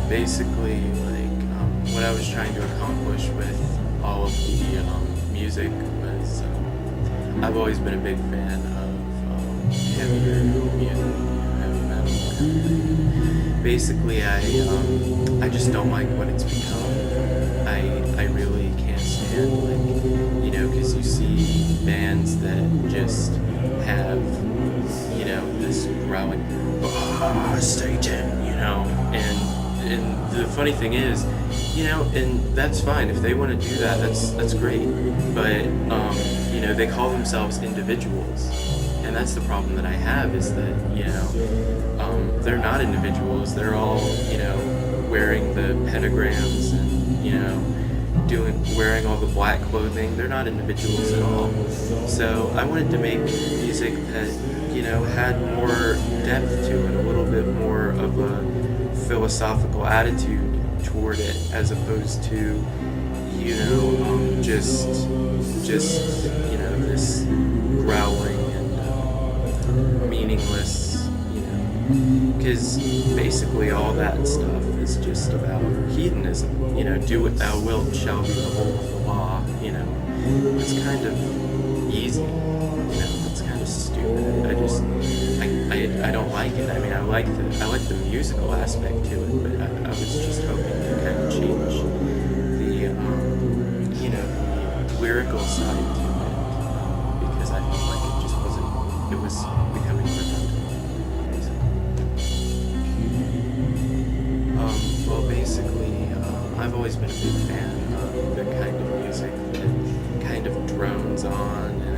basically, what I was trying to accomplish with all of the music was I've always been a big fan of heavier music, heavy metal. Basically, I just don't like what it's become. I really can't stand because you see bands that just have this growling Satan, and the funny thing is, and that's fine if they want to do that. That's great, but they call themselves individuals, and that's the problem that I have is that they're not individuals. They're all wearing the pentagrams and wearing all the black clothing. They're not individuals at all. So I wanted to make music that had more depth to it, a little bit more of a philosophical attitude toward it, as opposed to just this growling and meaningless, because basically all that stuff is just about hedonism. Do what thou wilt shall be the whole of the law. It's kind of easy. It's kind of stupid. I don't like it. I mean, I like the musical aspect to it, but I was just hoping to kind of change the the lyrical side to it, because I felt like it just wasn't. It was becoming redundant, basically. Well, basically, I've always been a big fan of the kind of music that kind of drones on, and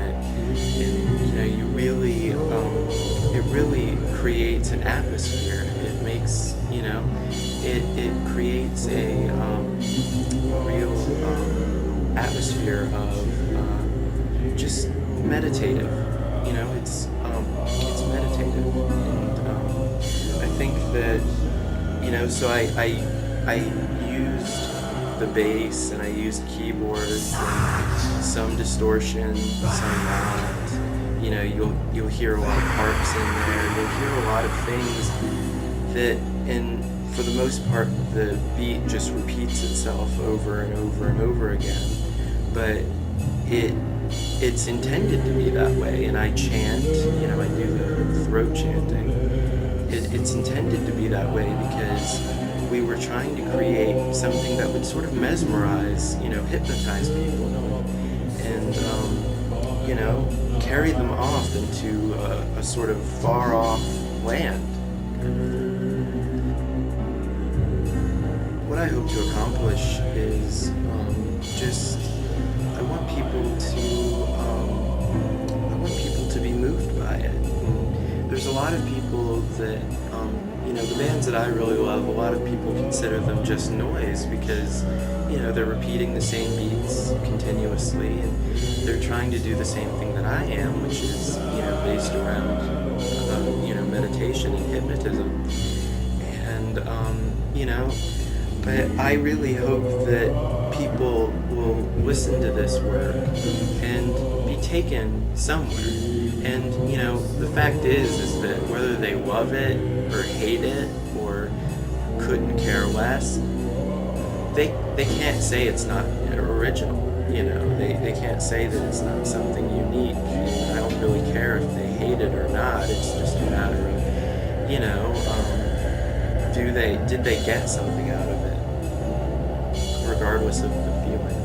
you really, it really creates an atmosphere. It makes, it creates a real atmosphere of just meditative. It's meditative, and I think that so I used the bass and I used keyboards and some distortion, some not. You'll hear a lot of harps in there. You'll hear a lot of things that, and for the most part, the beat just repeats itself over and over and over again. But it's intended to be that way, and I chant. I do the throat chanting. It's intended to be that way because we were trying to create something that would sort of mesmerize, hypnotize people, and carry them off into a sort of far-off land. What I hope to accomplish is I want people to be moved by it. And there's a lot of people that the bands that I really love, a lot of people consider them just noise because they're repeating the same beats continuously, and they're trying to do the same thing that I am, which is based around meditation and hypnotism. And but I really hope that people will listen to this work and be taken somewhere. And the fact is that whether they love it or hate it or couldn't care less, they can't say it's not original. They can't say that it's not something unique. And I don't really care if they hate it or not. It's just a matter of did they get something out of it, regardless of the feeling.